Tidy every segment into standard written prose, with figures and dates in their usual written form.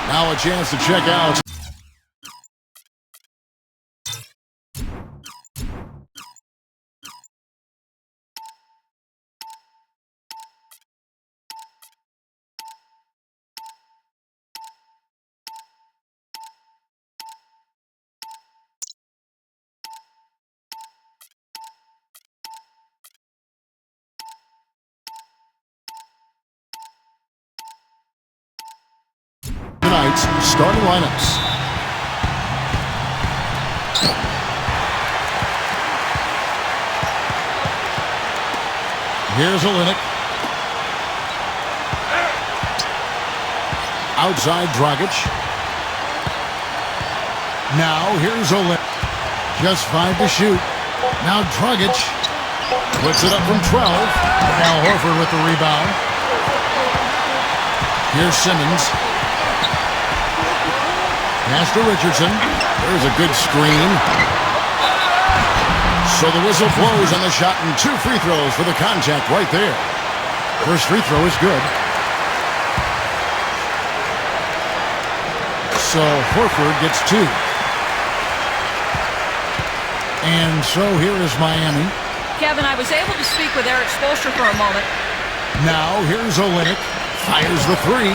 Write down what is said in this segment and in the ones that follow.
Now a chance to check out. Tonight's starting lineups. Here's Olenek. Outside Dragic. Now here's Olenek. Just 5 to shoot. Now Dragic puts it up from 12. Now Horford with the rebound. Here's Simmons. Pass to Richardson. There's a good screen. So the whistle blows on the shot and 2 free throws for the contact right there. First free throw is good. So Horford gets 2. And so here is Miami. Kevin, I was able to speak with Eric Spoelstra for a moment. Now here's Olenek. Fires the 3.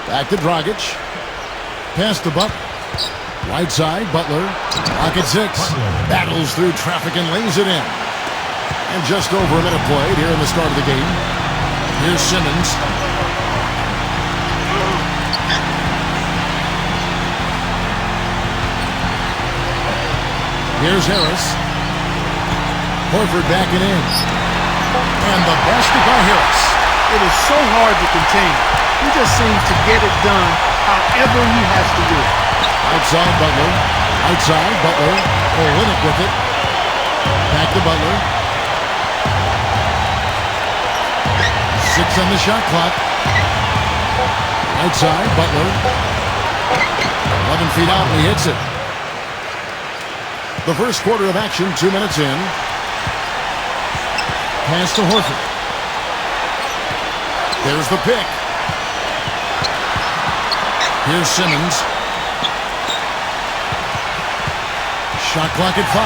Back to Dragic. Pass to Buck. Right side, Butler. Pocket 6. Battles through traffic and lays it in. And just over a minute played here in the start of the game. Here's Simmons. Here's Harris. Horford backing in. And the basket by Harris. It is so hard to contain. He just seems to get it done however he has to do it. Outside Butler. Outside Butler. Olenek with it. Back to Butler. 6 on the shot clock. Outside Butler. 11 feet out and he hits it. The first quarter of action, 2 minutes in. Pass to Horford. There's the pick. Here's Simmons. Shot clock at 5,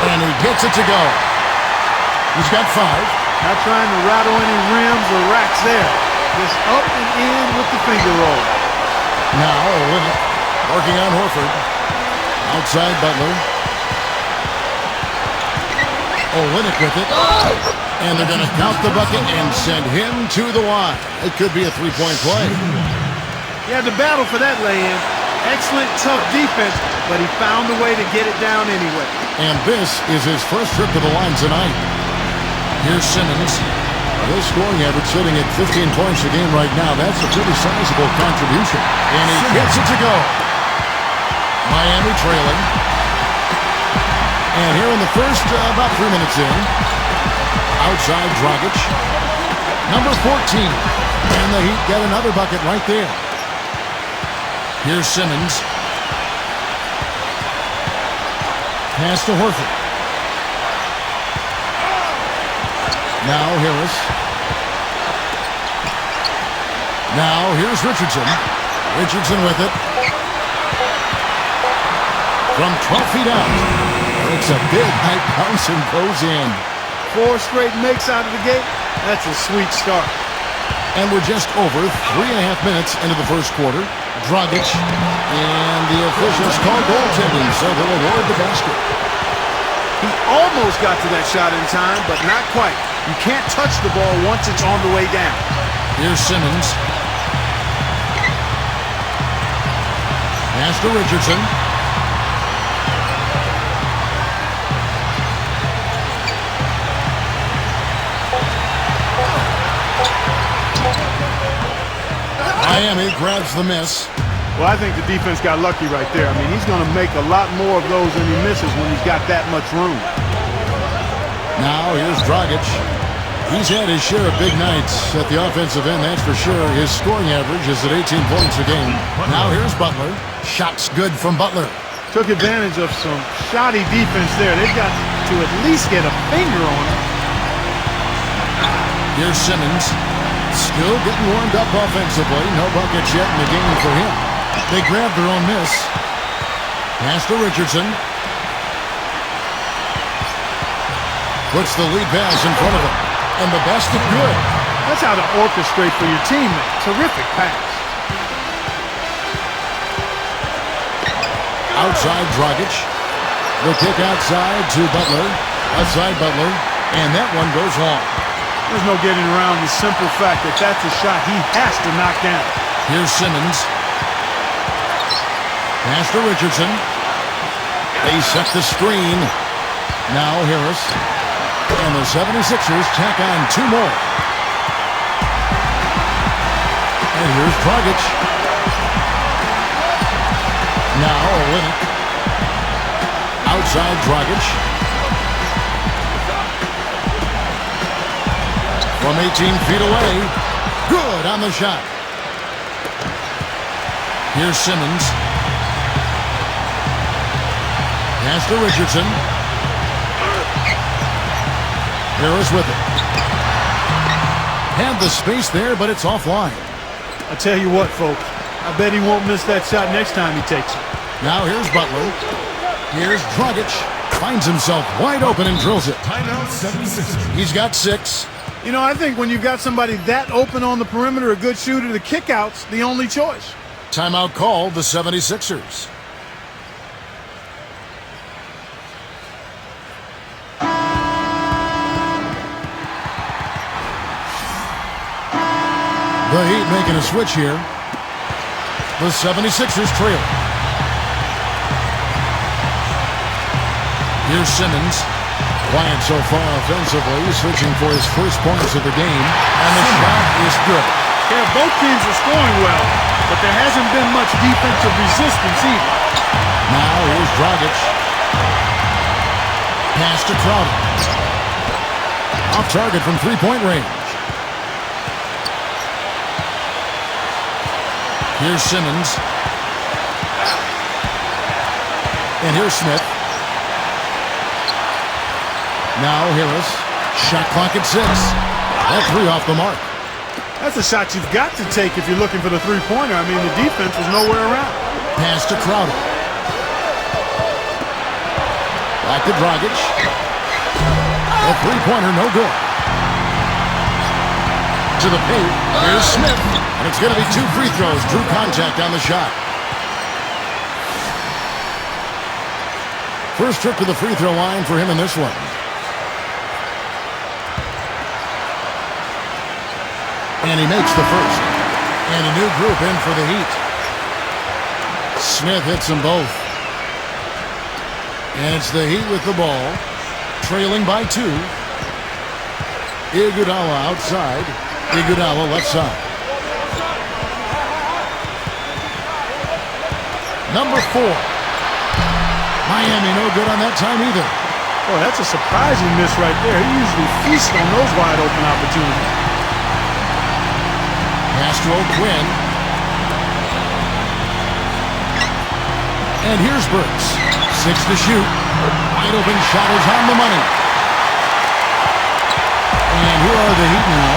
and he gets it to go. He's got 5. Not trying to rattle any rims or racks there. Just up and in with the finger roll. Now Olenek working on Horford. Outside Butler. Olenek with it. And they're going to count the bucket and send him to the line. It could be a 3-point play. He had to battle for that lay-in. Excellent, tough defense, but he found a way to get it down anyway. And this is his first trip to the line tonight. Here's Simmons. His scoring average sitting at 15 points a game right now. That's a pretty sizable contribution. And he gets it to go. Miami trailing. And here in the first, about 3 minutes in, outside Dragic. Number 14. And the Heat get another bucket right there. Here's Simmons. Pass to Horford. Now Harris. Now here's Richardson. Richardson with it. From 12 feet out. It's a big high bounce and goes in. 4 straight makes out of the gate. That's a sweet start. And we're just over 3.5 minutes into the first quarter. Dragic, and the officials call goaltending, so they'll award the basket. He almost got to that shot in time, but not quite. You can't touch the ball once it's on the way down. Here's Simmons. Pass to Richardson. Miami grabs the miss. Well, I think the defense got lucky right there. I mean, he's going to make a lot more of those than he misses when he's got that much room. Now here's Dragic. He's had his share of big nights at the offensive end, that's for sure. His scoring average is at 18 points a game. Now here's Butler. Shots good from Butler. Took advantage of some shoddy defense there. They've got to at least get a finger on it. Here's Simmons. Still getting warmed up offensively. No buckets yet in the game for him. They grab their own miss. Pass to Richardson. Puts the lead pass in front of him. And the basket good. That's how to orchestrate for your teammate. Terrific pass. Outside Dragic. The kick outside to Butler. Outside Butler. And that one goes long. There's no getting around the simple fact that that's a shot he has to knock down. Here's Simmons. Pass to Richardson. They set the screen. Now Harris. And the 76ers tack on two more. And here's Dragic. Now Olynyk. Outside Dragic. From 18 feet away. Good on the shot. Here's Simmons. Pass to Richardson. Harris with it. Had the space there, but it's offline. I tell you what, folks. I bet he won't miss that shot next time he takes it. Now here's Butler. Here's Dragic. Finds himself wide open and drills it. Timeout 76. He's got 6. You know, I think when you've got somebody that open on the perimeter, a good shooter, the kickout's the only choice. Timeout called the 76ers. The Heat making a switch here. The 76ers trail. Here's Simmons. Quiet so far offensively, switching for his first points of the game. And the shot is good. Yeah, both teams are scoring well, but there hasn't been much defensive resistance either. Now here's Dragic. Pass to Crowder. Off target from three-point range. Here's Simmons. And here's Smith. Now Harris. Shot clock at 6. That 3 off the mark. That's a shot you've got to take if you're looking for the three-pointer. I mean, the defense was nowhere around. Pass to Crowder. Back to Dragic. That three-pointer no good. To the paint. Here's Smith. And it's going to be 2 free throws. Drew contact on the shot. First trip to the free throw line for him in this one. And he makes the first. And a new group in for the Heat. Smith hits them both. And it's the Heat with the ball. Trailing by 2. Iguodala outside. Iguodala left side. Number 4. Miami no good on that time either. Oh, that's a surprising miss right there. He usually feasts on those wide open opportunities. Pass to O'Quinn. And here's Burks. 6 to shoot. Wide open shot is on the money. And here are the Heat now.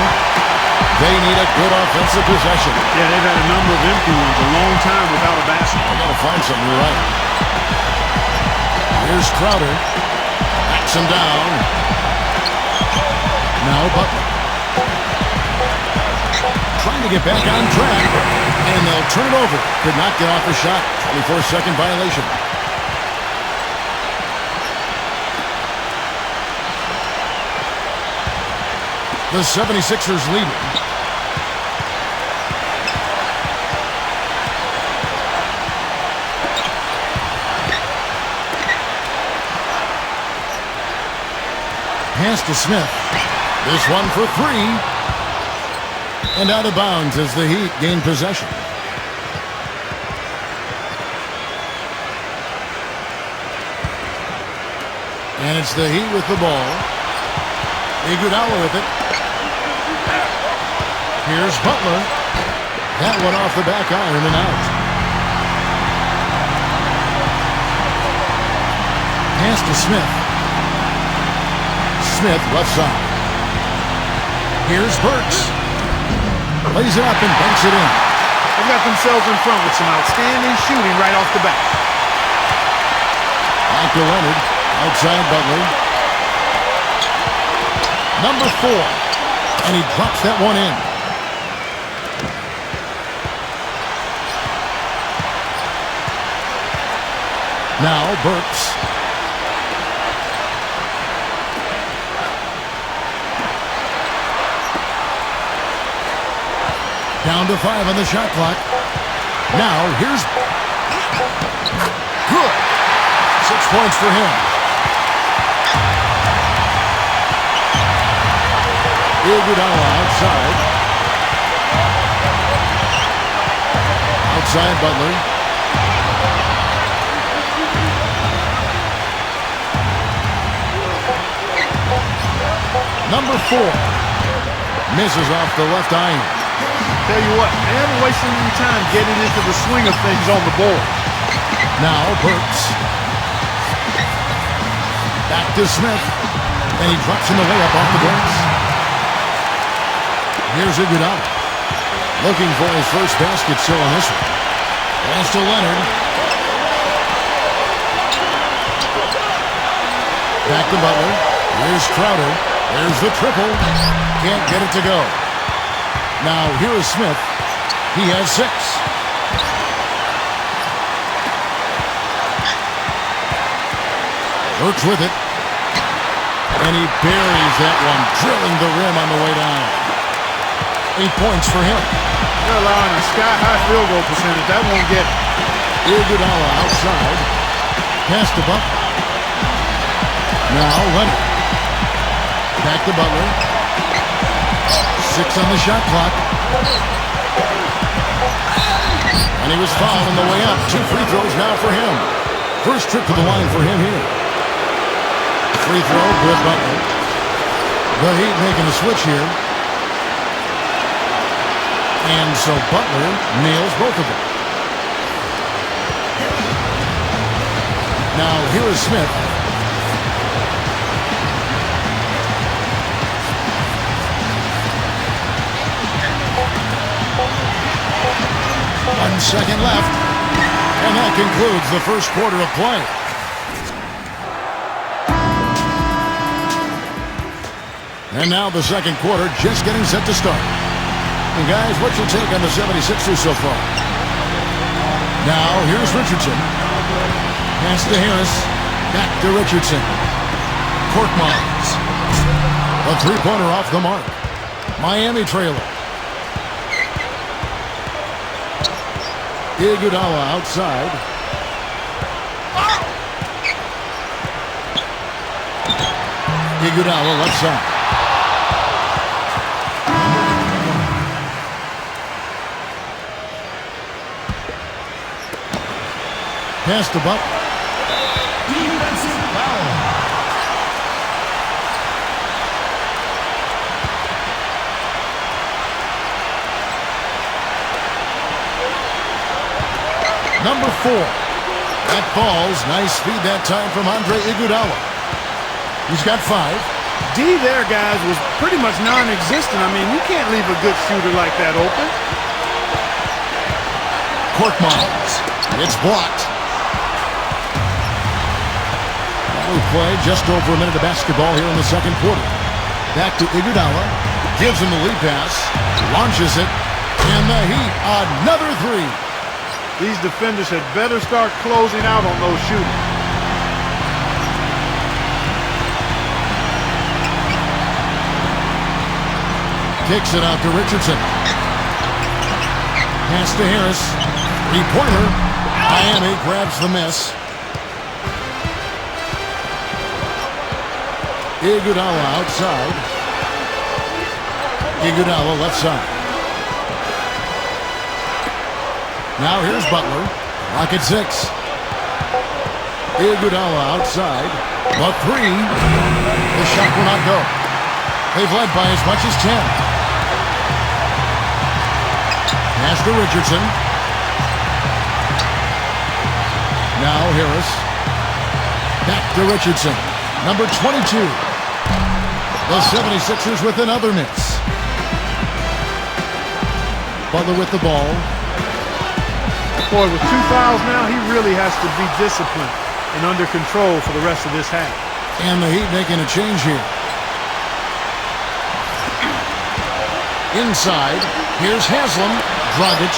They need a good offensive possession. Yeah, they've had a number of empty ones, a long time without a basket. They got to find something, you're right. Here's Crowder. Backs him down. Now Butler. Trying to get back on track. And they'll turn it over. Could not get off the shot. 24-second violation. The 76ers leading. Pass to Smith. This one for 3. And out of bounds as the Heat gain possession. And it's the Heat with the ball. Iguodala with it. Here's Butler. That one off the back iron and out. Pass to Smith. Smith left side. Here's Burks. Lays it up and banks it in. They've got themselves in front with some outstanding shooting right off the bat. Back to Leonard. Outside Butler. Number 4. And he drops that one in. Now Burks. Down to 5 on the shot clock. Now here's good. 6 points for him. Iguodala outside. Outside Butler. Number 4. Misses off the left iron. Tell you what, they haven't wasted any time getting into the swing of things on the board. Now Burks. Back to Smith. And he drops in the layup off the glass. Here's Iguodala. Looking for his first basket still on this one. Pass to Leonard. Back to Butler. Here's Crowder. There's the triple. Can't get it to go. Now here is Smith. He has 6. Burks with it. And he buries that one, drilling the rim on the way down. 8 points for him. They're allowing a sky-high field goal percentage. That won't get it. Iguodala outside. Pass to Butler. Now Leonard. Back to Butler. 6 on the shot clock. And he was fouled on the way up. 2 free throws now for him. First trip to the line for him here. Free throw, good Butler. The Heat making a switch here. And so Butler nails both of them. Now here is Smith. One second left. And that concludes the first quarter of play. And now the second quarter just getting set to start. And guys, what's your take on the 76ers so far? Now here's Richardson. Pass to Harris. Back to Richardson. Korkmaz. A three-pointer off the mark. Miami trailer. Iguodala outside. Iguodala left side. Pass to Buck. Defensive foul. Number 4. That falls. Nice speed that time from Andre Iguodala. He's got 5. D there, guys, was pretty much non-existent. I mean, you can't leave a good shooter like that open. Korkmaz. It's blocked. We play just over a minute of basketball here in the second quarter. Back to Iguodala. Gives him the lead pass. Launches it. And the Heat, another 3. These defenders had better start closing out on those shooters. Kicks it out to Richardson. Pass to Harris. Three-pointer. Miami grabs the miss. Iguodala outside. Iguodala left side. Now here's Butler. Clock at 6. Iguodala outside. The 3. The shot will not go. They've led by as much as 10. Pass to Richardson. Now Harris. Back to Richardson. Number 22. The 76ers with another miss. Butler with the ball. Boy, with 2 fouls now, he really has to be disciplined and under control for the rest of this half. And the Heat making a change here. Inside, here's Haslam, Dragic,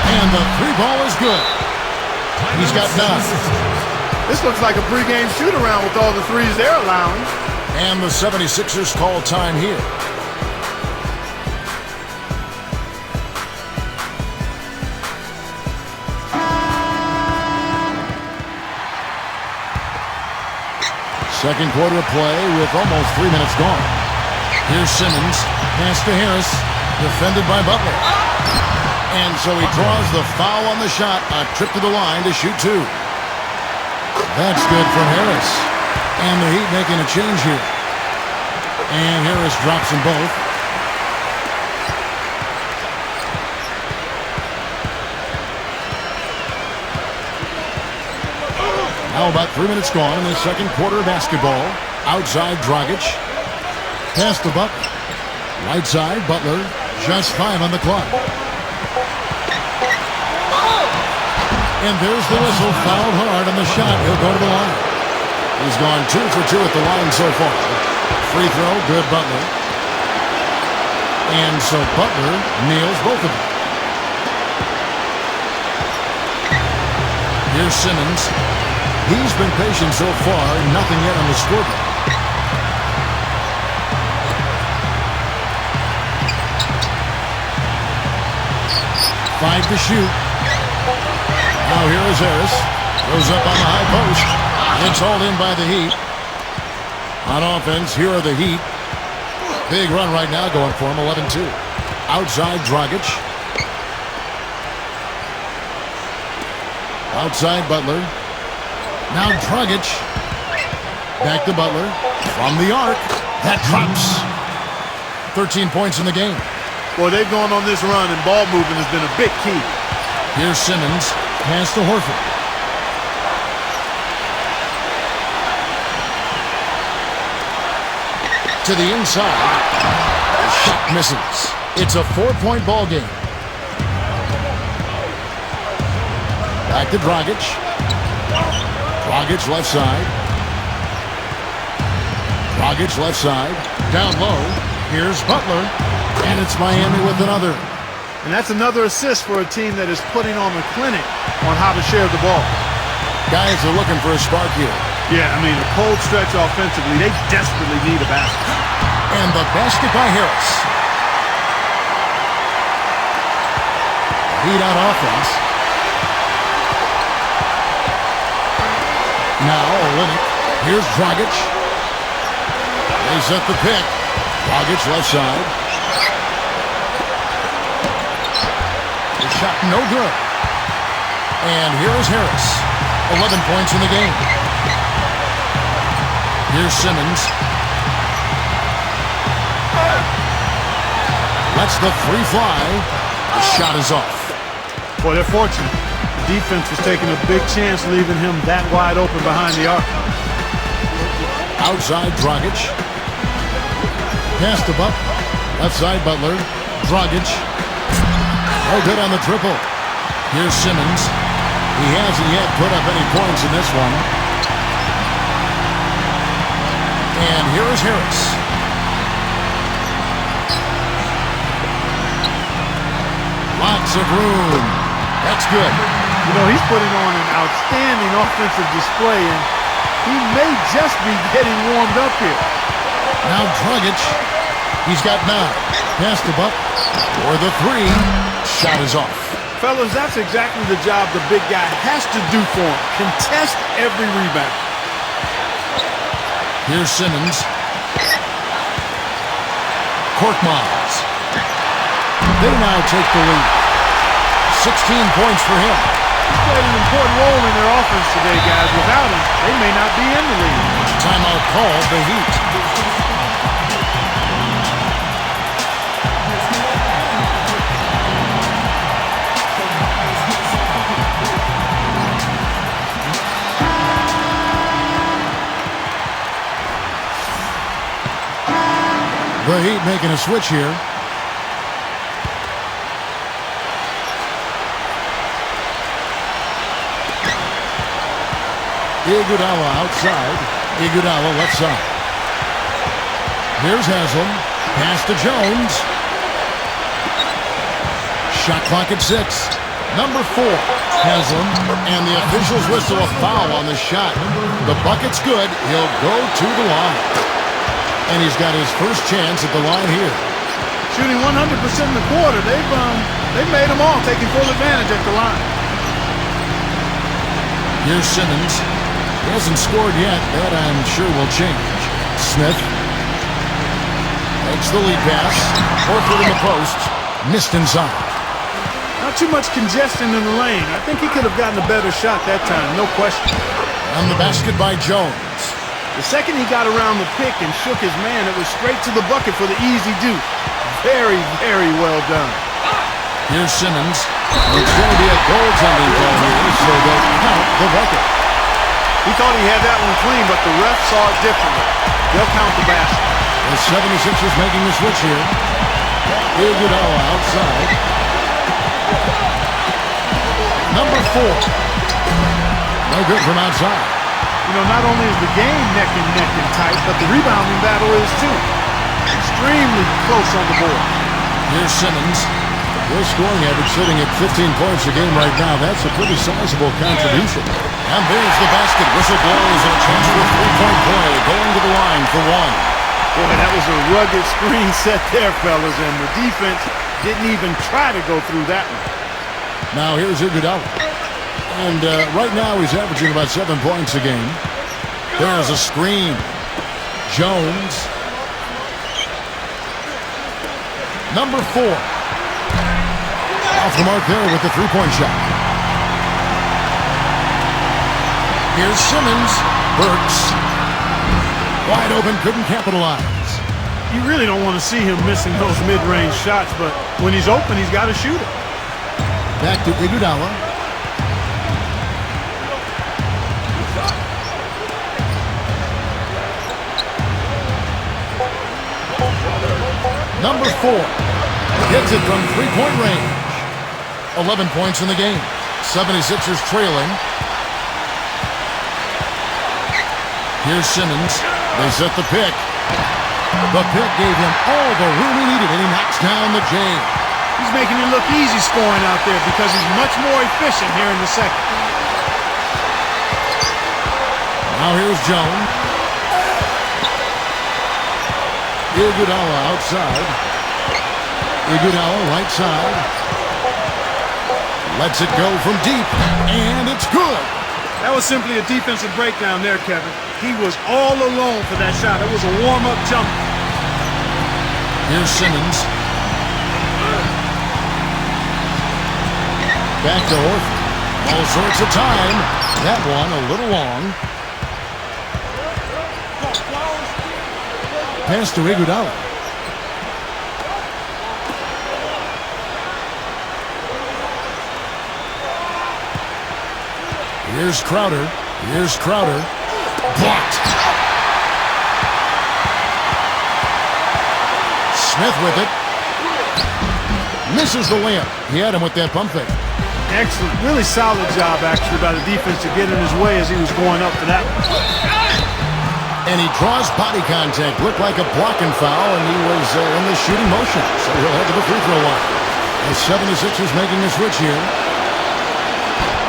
and the three ball is good. He's got 9. This looks like a pregame shoot-around with all the threes they're allowing. And the 76ers call time here. Second quarter of play with almost 3 minutes gone. Here's Simmons, pass to Harris, defended by Butler. And so he draws the foul on the shot, a trip to the line to shoot 2. That's good from Harris. And the Heat making a change here. And Harris drops them both. Now about 3 minutes gone in the second quarter of basketball. Outside Dragic. Pass to Butler. Right side Butler. Just 5 on the clock. And there's the whistle. Fouled hard on the shot. He'll go to the line. He's gone 2 for 2 at the line so far. Free throw, good Butler. And so Butler nails both of them. Here's Simmons. He's been patient so far, nothing yet on the scoreboard. Five to shoot. Now here is Harris. Goes up on the high post. It's hauled in by the Heat. On offense, here are the Heat. Big run right now going for him, 11-2. Outside Dragic. Outside Butler. Now Dragic. Back to Butler. From the arc. That drops. 13 points in the game. Boy, they've gone on this run, and ball movement has been a big key. Here's Simmons. Pass to Horford. To the inside. The shot misses. It's a 4-point ball game. Back to Dragic. Dragic left side. Dragic left side. Down low. Here's Butler. And it's Miami with another. And that's another assist for a team that is putting on a clinic on how to share the ball. Guys are looking for a spark here. Yeah, I mean, a cold stretch offensively. They desperately need a basket. And the basket by Harris. Heat on offense. Now Olynyk. Here's Dragic. They set the pick. Dragic left side. The shot no good. And here is Harris. 11 points in the game. Here's Simmons. Lets the three fly. The shot is off. Boy, they're fortunate. The defense was taking a big chance leaving him that wide open behind the arc. Outside Dragic. Pass to Buck. Left side Butler. Dragic. No good on the triple. Here's Simmons. He hasn't yet put up any points in this one. And here is Harris. Lots of room. That's good. You know, he's putting on an outstanding offensive display, and he may just be getting warmed up here. Now Dragic. He's got 9. Pass to Buck. For the 3. Shot is off. Fellas, that's exactly the job the big guy has to do for him. Contest every rebound. Here's Simmons. Korkmaz. They now take the lead. 16 points for him. He's played an important role in their offense today, guys. Without him, they may not be in the league. Timeout called the Heat. The Heat making a switch here. Iguodala outside. Iguodala left side. Here's Haslam. Pass to Jones. Shot clock at 6. Number 4, Haslam. And the officials whistle a foul on the shot. The bucket's good. He'll go to the line. And he's got his first chance at the line here. Shooting 100% in the quarter. They've made them all, taking full advantage at the line. Here's Simmons. He hasn't scored yet. That I'm sure will change. Smith takes the lead pass. Horford in the post. Missed inside. Not too much congestion in the lane. I think he could have gotten a better shot that time, no question. On the basket by Jones. The second he got around the pick and shook his man, it was straight to the bucket for the easy deuce. Very, very well done. Here's Simmons. It's going to be a goaltending call here, so they'll count the bucket. He thought he had that one clean, but the ref saw it differently. They'll count the basket. The 76ers making the switch here. Iguodala outside. Number 4. No good from outside. You know, not only is the game neck and tight, but the rebounding battle is too. Extremely close on the board. Here's Simmons. His scoring average sitting at 15 points a game right now. That's a pretty sizable contribution. And there's the basket. Whistle blows and a chance for a three-point play. Going to the line for 1. Boy, that was a rugged screen set there, fellas, and the defense didn't even try to go through that one. Now here's Iguodala. And right now he's averaging about 7 points a game. There's a screen. Jones. Number 4. Off the mark there with the three-point shot. Here's Simmons. Burks. Wide open, couldn't capitalize. You really don't want to see him missing those mid-range shots, but when he's open, he's got to shoot it. Back to Iguodala. Number 4 hits it from three-point range. 11 points in the game. 76ers trailing. Here's Simmons. They set the pick. The pick gave him all the room he needed, and he knocks down the jam. He's making it look easy scoring out there because he's much more efficient here in the second. Now here's Jones. Iguodala outside. Iguodala right side. Lets it go from deep, and it's good. That was simply a defensive breakdown there, Kevin. He was all alone for that shot. It was a warm-up jump. Here's Simmons. Back to Horford. All sorts of time. That one a little long. Pass to Iguodala. Here's Crowder. Here's Crowder. Blocked. Smith with it. Misses the layup. He had him with that pump fake. Excellent. Really solid job, actually, by the defense to get in his way as he was going up for that one. And he draws body contact. Looked like a blocking foul, and he was in the shooting motion. So he'll head to the free throw line. The 76ers making the switch here.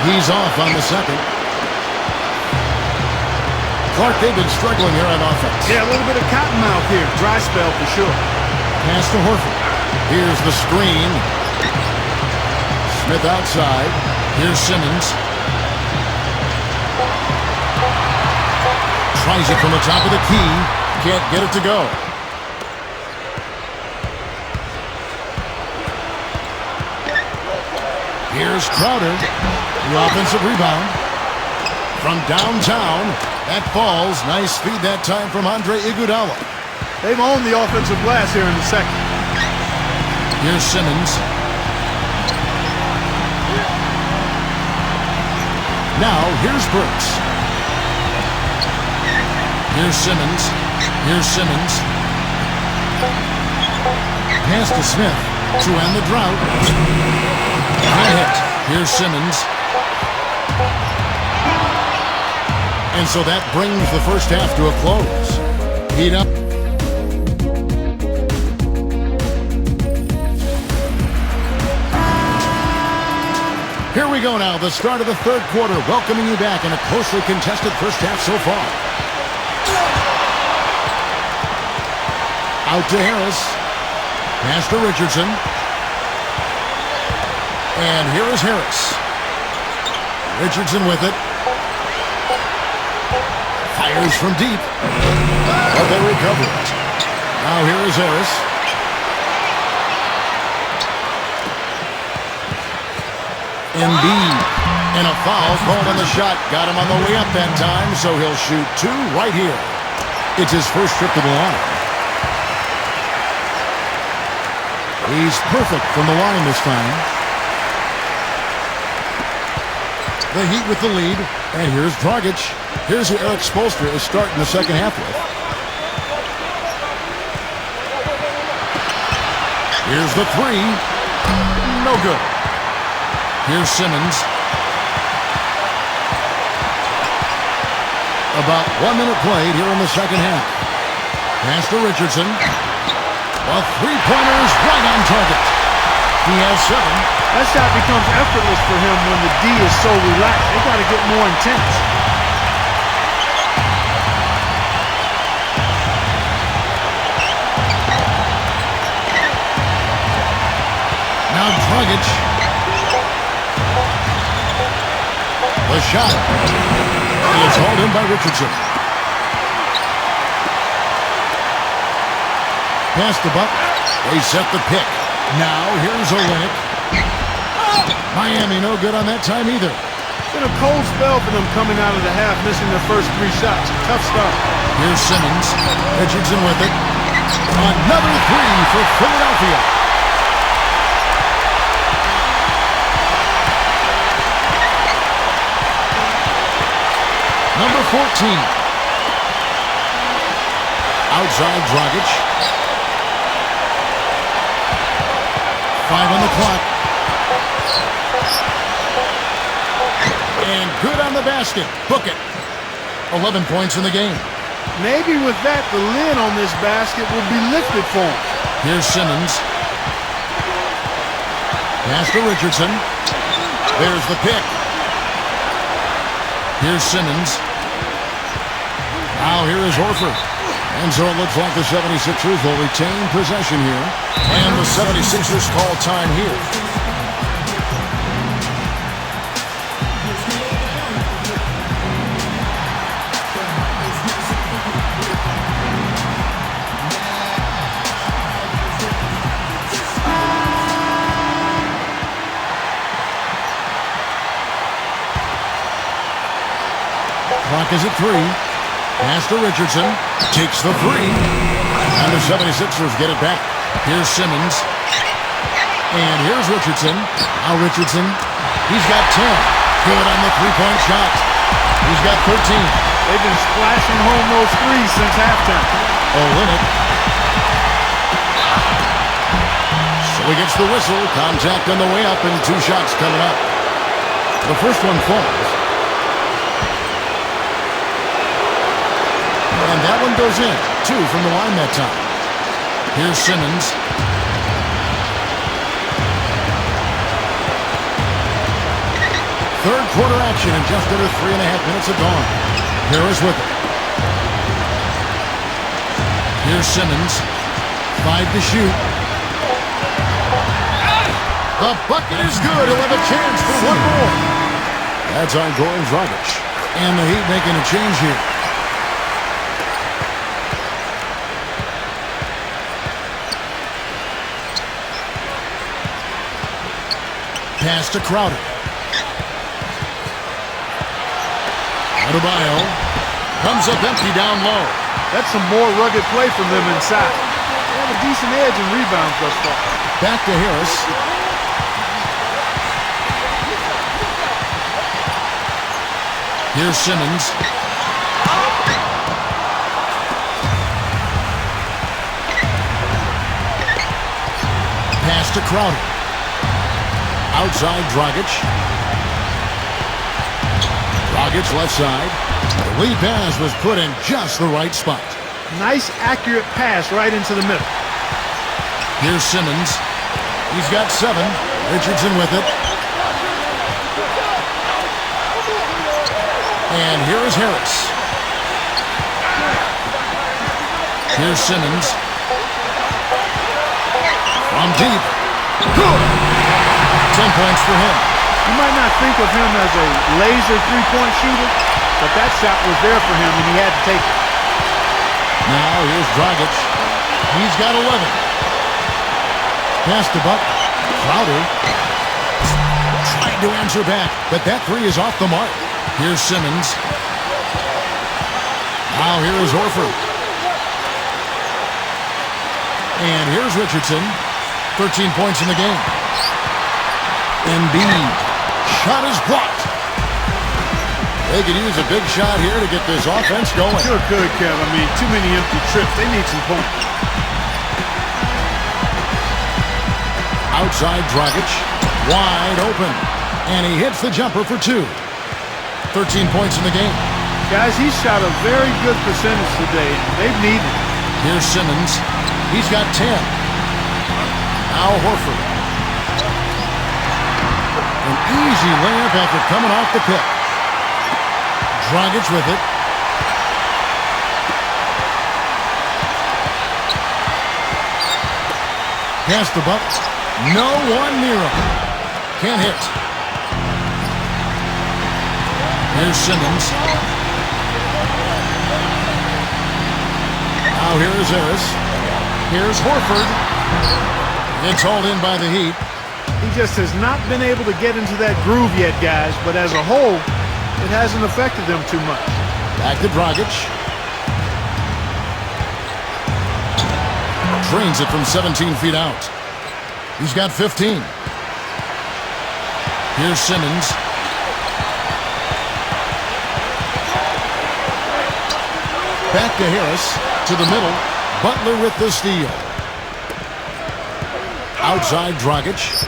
He's off on the second. Clark, they've been struggling here on offense. Yeah, a little bit of cottonmouth here. Dry spell for sure. Pass to Horford. Here's the screen. Smith outside. Here's Simmons. Tries it from the top of the key. Can't get it to go. Here's Crowder. The offensive rebound. From downtown. That falls. Nice feed that time from Andre Iguodala. They've owned the offensive glass here in the second. Here's Simmons. Now, here's Burks. Here's Simmons. Here's Simmons. Pass to Smith to end the drought. And a hit. Here's Simmons. And so that brings the first half to a close. Heat up. Here we go now, the start of the third quarter, welcoming you back in a closely contested first half so far. Out to Harris. Pass to Richardson. And here is Harris. Richardson with it. Fires from deep. But they recover it. Now here is Harris. Embiid. And a foul called on the shot. Got him on the way up that time, so he'll shoot two right here. It's his first trip to the line. He's perfect from the line this time. The Heat with the lead. And here's Dragic. Here's who Eric Spoelstra is starting the second half with. Here's the three. No good. Here's Simmons. About 1 minute played here in the second half. Pass to Richardson. A three-pointer is right on target. He has 7. That shot becomes effortless for him when the D is so relaxed. They got to get more intense. Now Dragic. The shot. It's hauled in by Richardson. Pass the buck. They set the pick. Now here's Olynyk. Miami no good on that time either. Been a cold spell for them coming out of the half, missing their first 3 shots. Tough start. Here's Simmons. Richardson with it. Another three for Philadelphia. Number 14. Outside Dragic. 5 on the clock. And good on the basket. Book it. 11 points in the game. Maybe with that, the lid on this basket will be lifted for him. Here's Simmons. Pass to Richardson. There's the pick. Here's Simmons. Now here is Horford. And so it looks like the 76ers will retain possession here. And the 76ers call time here. Clock is at 3. Pass to Richardson. Takes the 3. And the 76ers get it back. Here's Simmons. And here's Richardson. Now Richardson. He's got 10. Good on the three-point shot. He's got 13. They've been splashing home those threes since halftime. Olynyk. So he gets the whistle. Contact on the way up and 2 shots coming up. The first one falls. And that one goes in. 2 from the line that time. Here's Simmons. Third quarter action in just under 3.5 minutes have gone. Harris with it. Here's Simmons. 5 to shoot. The bucket is good. He'll have a chance for one more. That's on Goran Dragic. And the Heat making a change here. Pass to Crowder. Adebayo comes up empty down low. That's some more rugged play from them inside. They have a decent edge in rebounds thus far. Back to Harris. Here's Simmons. Pass to Crowder. Outside Dragic. Dragic left side. The lead pass was put in just the right spot. Nice, accurate pass right into the middle. Here's Simmons. He's got 7. Richardson with it. And here is Harris. Here's Simmons. From deep. Good. 10 points for him. You might not think of him as a laser three-point shooter, but that shot was there for him, and he had to take it. Now here's Dragic. He's got 11. Pass to Buck. Crowder. Trying to answer back, but that three is off the mark. Here's Simmons. Now here is Horford. And here's Richardson. 13 points in the game. Embiid. Shot is blocked. They could use a big shot here to get this offense going. Sure could, Kev. I mean, too many empty trips. They need some points. Outside Dragic. Wide open. And he hits the jumper for 2. 13 points in the game. Guys, he's shot a very good percentage today, and they've needed it. Here's Simmons. He's got 10. Now Horford. An easy layup after coming off the pick. Dragic with it. Pass the Buck. No one near him. Can't hit. Here's Simmons. Now here's Harris. Here's Horford. It's hauled in by the Heat. He just has not been able to get into that groove yet, guys, but as a whole, it hasn't affected them too much. Back to Dragic. Drains it from 17 feet out. He's got 15. Here's Simmons. Back to Harris. To the middle. Butler with the steal. Outside Dragic.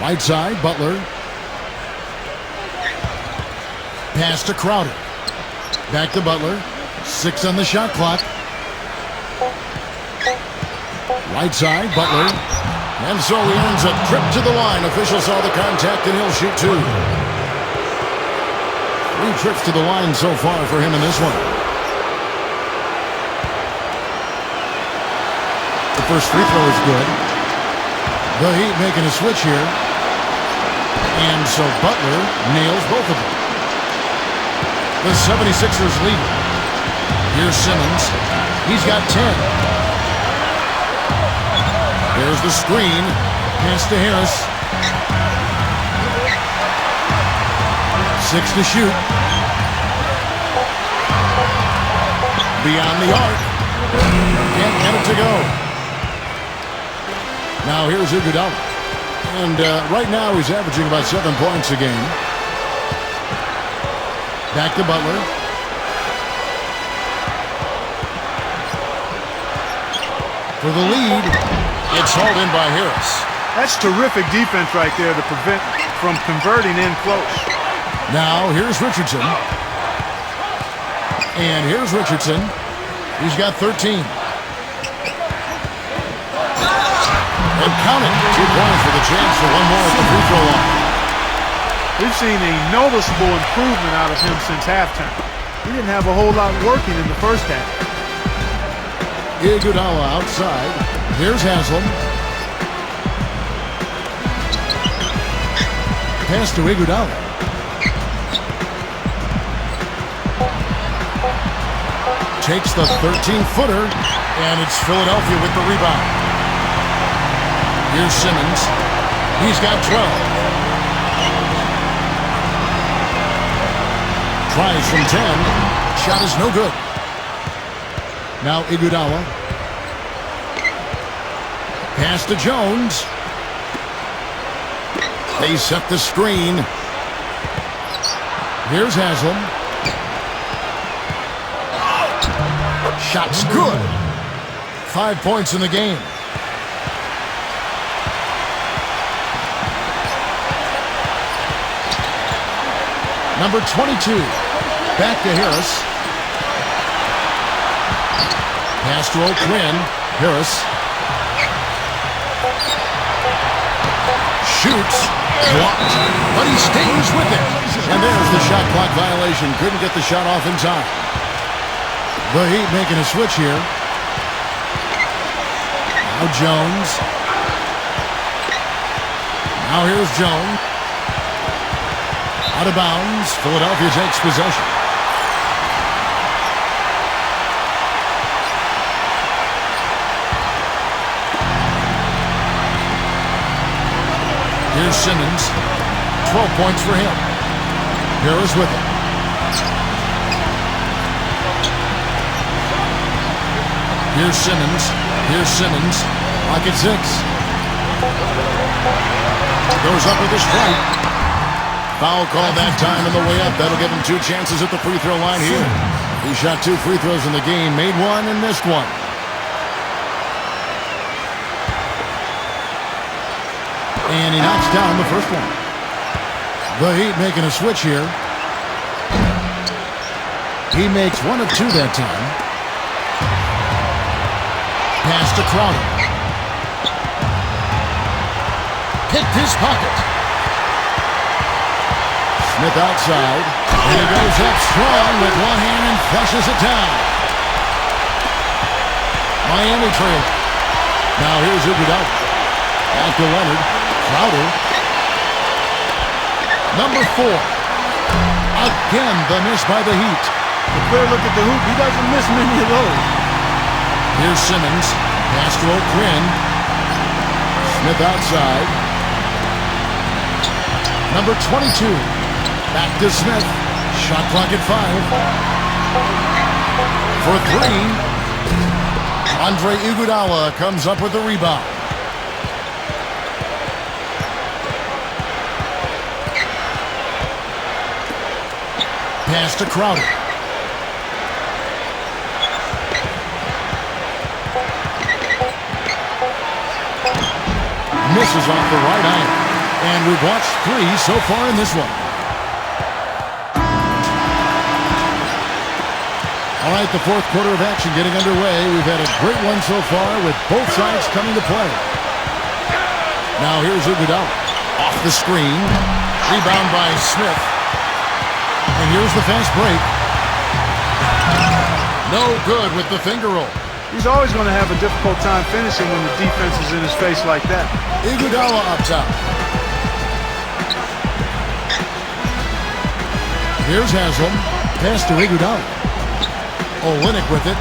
Right side Butler. Pass to Crowder. Back to Butler. 6 on the shot clock. Right side, Butler. And so he earns a trip to the line. Official saw the contact, and he'll shoot 2. 3 trips to the line so far for him in this one. The first free throw is good. The Heat making a switch here. And so Butler nails both of them. The 76ers lead. Here's Simmons. He's got 10. There's the screen. Pass to Harris. 6 to shoot. Beyond the arc. Can't get it to go. Now here's Iguodala. And right now he's averaging about 7 points a game. Back to Butler. For the lead, it's hauled in by Harris. That's terrific defense right there to prevent from converting in close. Now here's Richardson. And here's Richardson. He's got 13. And count it. 2 points with a chance for one more at the free throw line. We've seen a noticeable improvement out of him since halftime. He didn't have a whole lot working in the first half. Iguodala outside. Here's Haslam. Pass to Iguodala. Takes the 13-footer, and it's Philadelphia with the rebound. Here's Simmons. He's got 12. Tries from 10. Shot is no good. Now Iguodala. Pass to Jones. They set the screen. Here's Haslam. Shot's good. 5 points in the game. Number 22. Back to Harris. Pass to O'Quinn. Harris. Shoots. Blocked. But he stays with it. And there's the shot clock violation. Couldn't get the shot off in time. The Heat making a switch here. Now Jones. Now here's Jones. Out of bounds. Philadelphia takes possession. Here's Simmons. 12 points for him. Harris with it. Here's Simmons. Here's Simmons. Pocket 6. Goes up with a strike. Foul call that time on the way up. That'll give him 2 chances at the free throw line here. He shot 2 free throws in the game. Made 1 and missed 1. And he knocks down the first one. The Heat making a switch here. He makes 1 of 2 that time. Pass to Crowder. Picked his pocket. Smith outside. And he goes up strong with one hand and flushes it down. Miami trail. Now here's Iguodala. Back to Leonard. Crowder. Number 4. Again, the miss by the Heat. A clear look at the hoop. He doesn't miss many of those. Here's Simmons. Pass to O'Quinn. Smith outside. Number 22. Back to Smith. Shot clock at 5. For 3. Andre Iguodala comes up with the rebound. Pass to Crowder. Misses off the right iron. And we've watched 3 so far in this one. All right, the fourth quarter of action getting underway. We've had a great one so far with both sides coming to play. Now here's Iguodala. Off the screen. Rebound by Smith. And here's the fast break. No good with the finger roll. He's always going to have a difficult time finishing when the defense is in his face like that. Iguodala up top. Here's Haslam. Pass to Iguodala. Olynyk with it.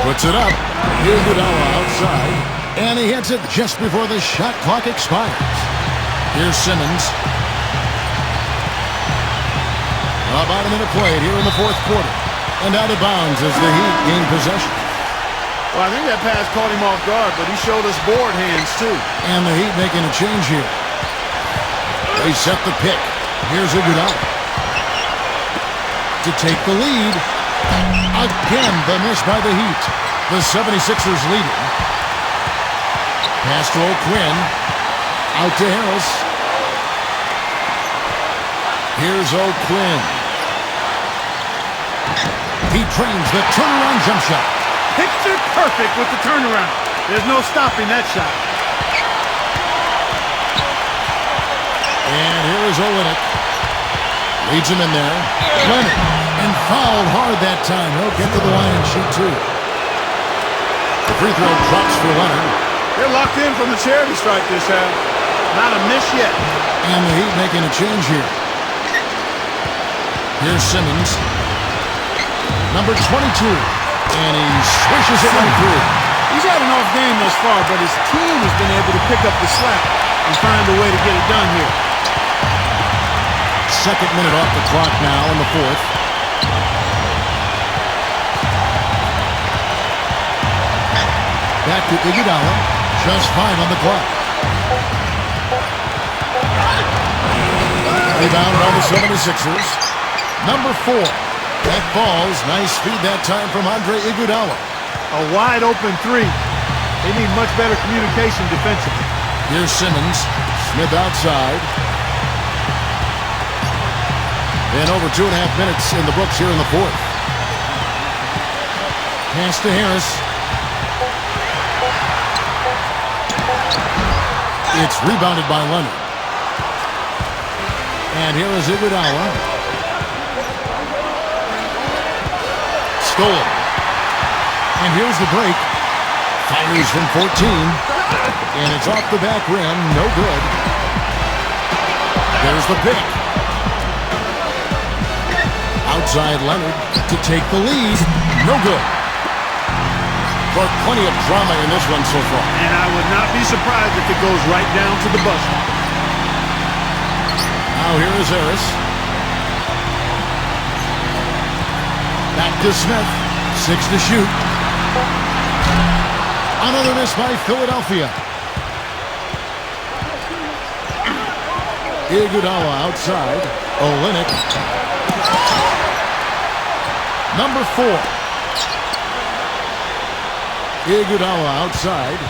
Puts it up. Iguodala outside. And he hits it just before the shot clock expires. Here's Simmons. About a minute played here in the fourth quarter. And out of bounds as the Heat gain possession. Well, I think that pass caught him off guard, but he showed us board hands, too. And the Heat making a change here. They set the pick. Here's Iguodala. To take the lead. Again, the miss by the Heat. The 76ers leading. Pass to O'Quinn. Out to Harris. Here's O'Quinn. He trains the turnaround jump shot. Picture perfect with the turnaround. There's no stopping that shot. And here is Olynyk. Leads him in there. Leonard. And fouled hard that time. He'll get to the line and shoot 2. The free throw drops for Leonard. They're locked in from the charity strike this half. Not a miss yet. And the Heat making a change here. Here's Simmons. Number 22. And he swishes it right through. He's had an off game thus far, but his team has been able to pick up the slack and find a way to get it done here. Second minute off the clock now in the fourth. Back to Iguodala. Just 5 on the clock. Rebound on the 76ers. Number 4. That falls. Nice feed that time from Andre Iguodala. A wide open 3. They need much better communication defensively. Here's Simmons. Smith outside. And over 2.5 minutes in the books here in the fourth. Pass to Harris. It's rebounded by Leonard. And here is Iguodala. Stolen. And here's the break. Fires from 14. And it's off the back rim. No good. There's the pick. Outside Leonard to take the lead. No good. But plenty of drama in this one so far. And I would not be surprised if it goes right down to the buzzer. Now here is Harris. Back to Smith. 6 to shoot. Another miss by Philadelphia. Iguodala outside. Olynyk. Number 4. Iguodala outside.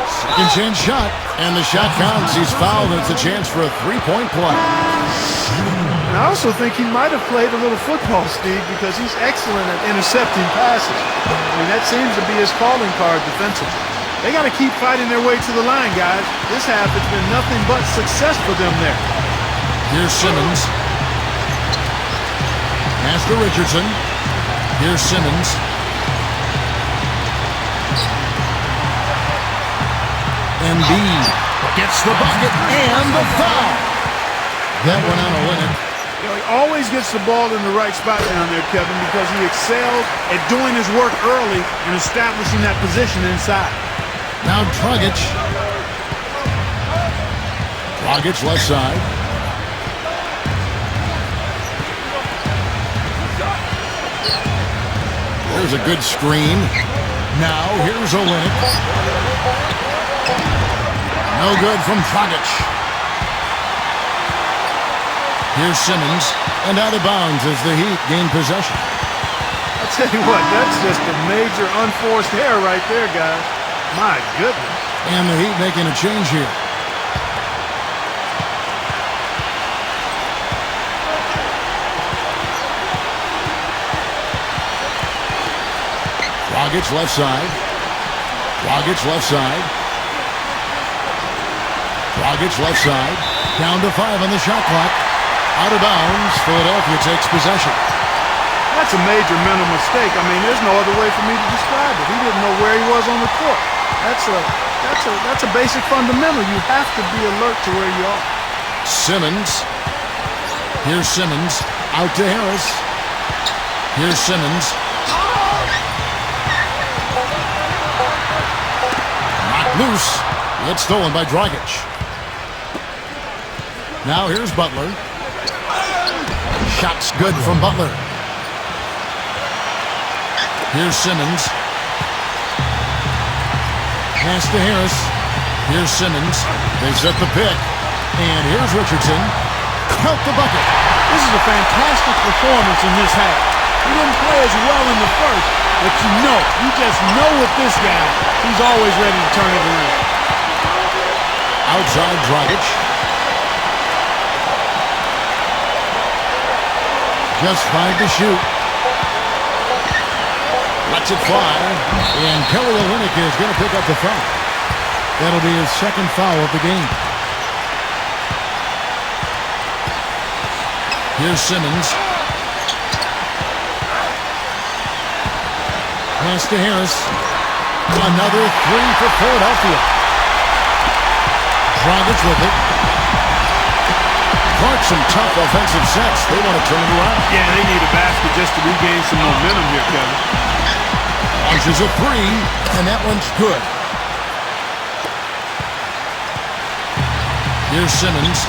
Second chance shot. And the shot counts. He's fouled. It's a chance for a three-point play. And I also think he might have played a little football, Steve, because he's excellent at intercepting passes. I mean, that seems to be his calling card defensively. They got to keep fighting their way to the line, guys. This half, it's been nothing but success for them there. Here's Simmons. Pass to Richardson. Here's Simmons. Embiid gets the bucket and the foul. That one on Olynyk. You know, he always gets the ball in the right spot down there, Kevin, because he excels at doing his work early and establishing that position inside. Now Dragic. Dragic left side. There's a good screen. Now here's Olynyk. No good from Dragic. Here's Simmons. And out of bounds as the Heat gain possession. I'll tell you what, that's just a major unforced error right there, guys. My goodness. And the Heat making a change here. Dragic left side. Dragic left side. Dragic left side. Down to 5 on the shot clock. Out of bounds. Philadelphia takes possession. That's a major mental mistake. I mean, there's no other way for me to describe it. He didn't know where he was on the court. That's a basic fundamental. You have to be alert to where you are. Simmons. Here's Simmons. Out to Harris. Here's Simmons. Knocked loose. It's stolen by Dragic. Now here's Butler. Shot's good from Butler. Here's Simmons. Pass to Harris. Here's Simmons. They set the pick. And here's Richardson. Count the bucket. This is a fantastic performance in this half. He didn't play as well in the first, but you just know with this guy, he's always ready to turn it around. Outside Dragic. Just 5 to shoot. Lets it fly. And Kelly Olynyk is going to pick up the foul. That'll be his second foul of the game. Here's Simmons. Pass to Harris. Another 3 for Philadelphia. Dragic with it. Clark, some tough offensive sets. They want to turn it around. Yeah, they need a basket just to regain some momentum here, Kevin. Launches a 3, and that one's good. Here's Simmons.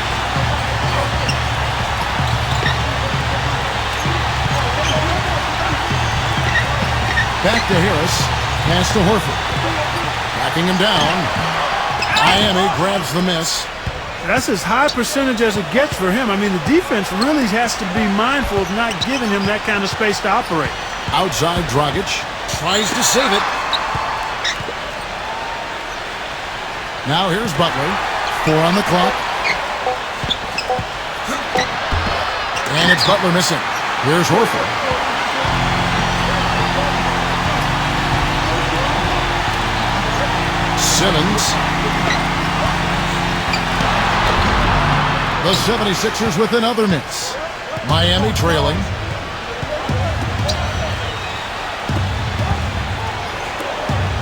Back to Harris. Pass to Horford. Backing him down. Miami grabs the miss. That's as high percentage as it gets for him. I mean, the defense really has to be mindful of not giving him that kind of space to operate. Outside Dragic. Tries to save it. Now here's Butler. 4 on the clock. And it's Butler missing. Here's Horford. Simmons. The 76ers with another miss. Miami trailing.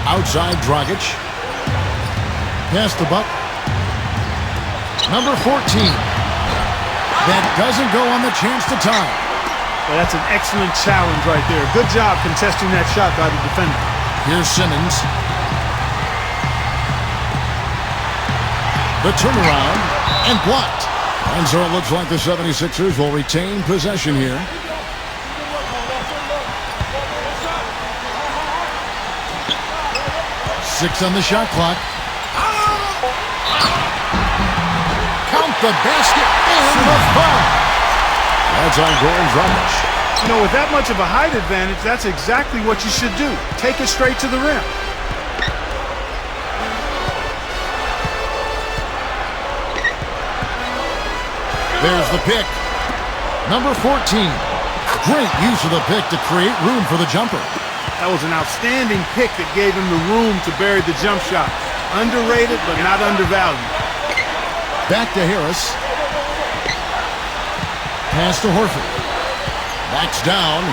Outside Dragic. Pass to Buck. Number 14. That doesn't go on the chance to tie. Well, that's an excellent challenge right there. Good job contesting that shot by the defender. Here's Simmons. The turnaround and blocked. And so it looks like the 76ers will retain possession here. Six on the shot clock. Count the basket and the foul. That's on Goran Dragic. You know, with that much of a height advantage, that's exactly what you should do. Take it straight to the rim. There's the pick. Number 14. Great use of the pick to create room for the jumper. That was an outstanding pick that gave him the room to bury the jump shot. Underrated, but not undervalued. Back to Harris. Pass to Horford. Backs down.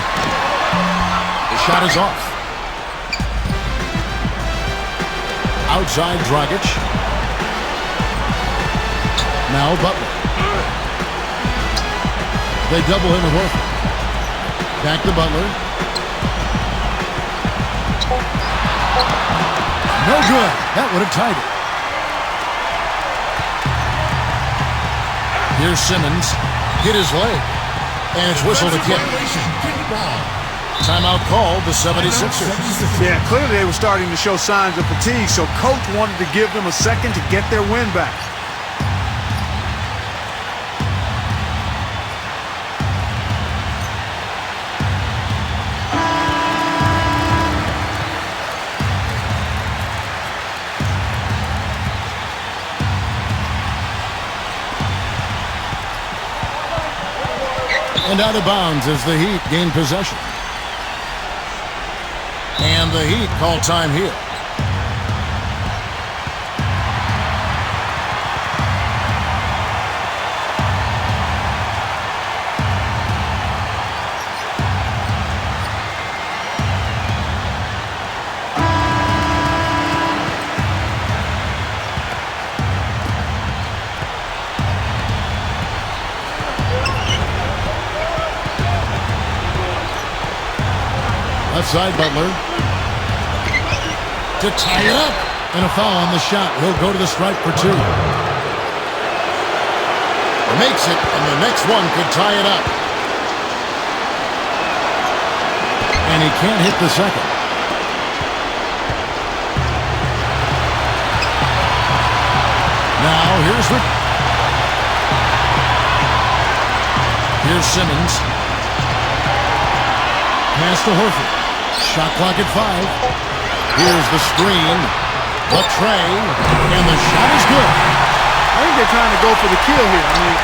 The shot is off. Outside Dragic. Now Butler. They double him with Horford. Back to Butler. No good. That would have tied it. Here's Simmons. Hit his leg. And it's whistled again. Timeout called the 76ers. Yeah, clearly they were starting to show signs of fatigue, so coach wanted to give them a second to get their win back. And out of bounds as the Heat gain possession. And the Heat call time here. Left side, Butler. To tie it up. And a foul on the shot. He'll go to the stripe for two. Makes it, and the next one could tie it up. And he can't hit the second. Now, here's Simmons. Pass to Horford. Shot clock at 5. Here's the screen. The tray. And the shot is good. I think they're trying to go for the kill here. I mean,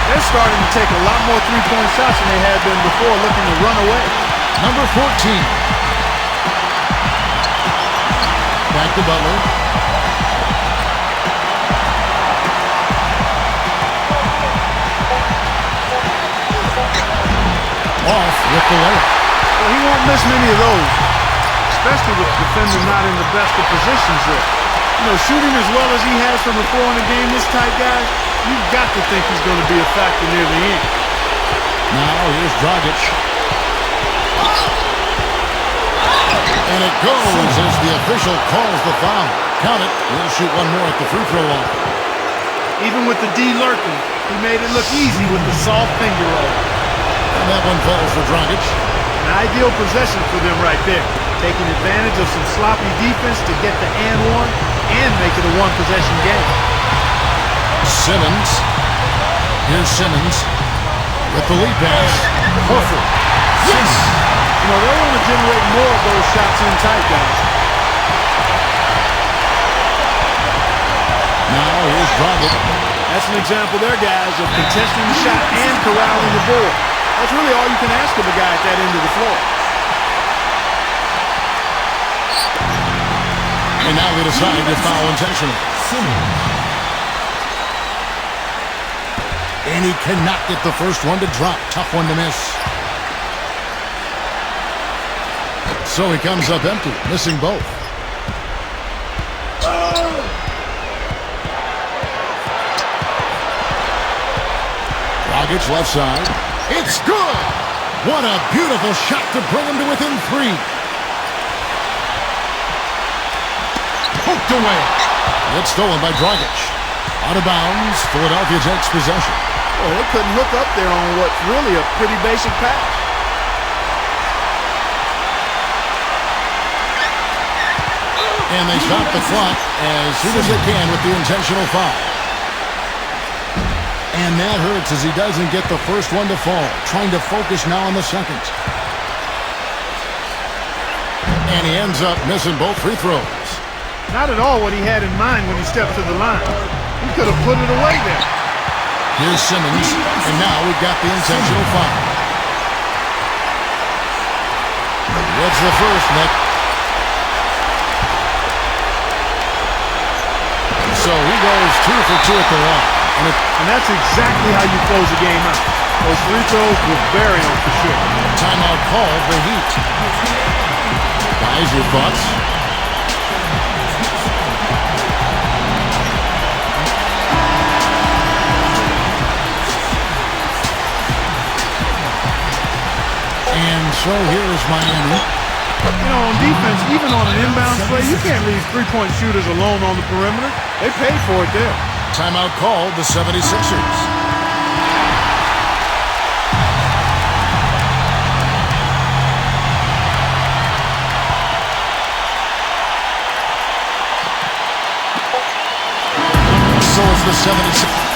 they're starting to take a lot more three-point shots than they had been before, looking to run away. Number 14. Back to Butler. Off with the layup. Well, he won't miss many of those, especially with the defender not in the best of positions there. You know, shooting as well as he has from the floor in a game this tight, guys, you've got to think he's going to be a factor near the end. Now here's Dragic. And it goes as the official calls the foul. Count it. He'll shoot one more at the free throw line. Even with the D lurking, he made it look easy with the soft finger roll. And that one falls for Dragic. An ideal possession for them right there. Taking advantage of some sloppy defense to get the and one and make it a one-possession game. Simmons. Here's Simmons with the lead pass. Horford. Yes! You know, they want to generate more of those shots in tight, guys. Now here's Dragic. That's an example there, guys, of contesting the shot and corralling the ball. That's really all you can ask of a guy at that end of the floor. And now they decide to foul intentional. And he cannot get the first one to drop. Tough one to miss. So he comes up empty, missing both. Dragic left side. It's good! What a beautiful shot to bring him to within 3. Poked away. It's stolen by Dragic. Out of bounds, Philadelphia takes possession. Well, they couldn't hook up there on what's really a pretty basic pass. And they stop the clock as soon as they can with the intentional foul. And that hurts as he doesn't get the first one to fall. Trying to focus now on the second. And he ends up missing both free throws. Not at all what he had in mind when he stepped to the line. He could have put it away there. Here's Simmons, and now we've got the intentional foul. That's the first, Nick. So he goes 2 for 2 at the line. And that's exactly how you close a game out. Those free throws will bury him for sure. Timeout called for Heat. Guys, your thoughts? And so here is Miami. You know, on defense, even on an inbound play, you can't leave three-point shooters alone on the perimeter. They paid for it there. Timeout called the 76ers. So it's the 76ers.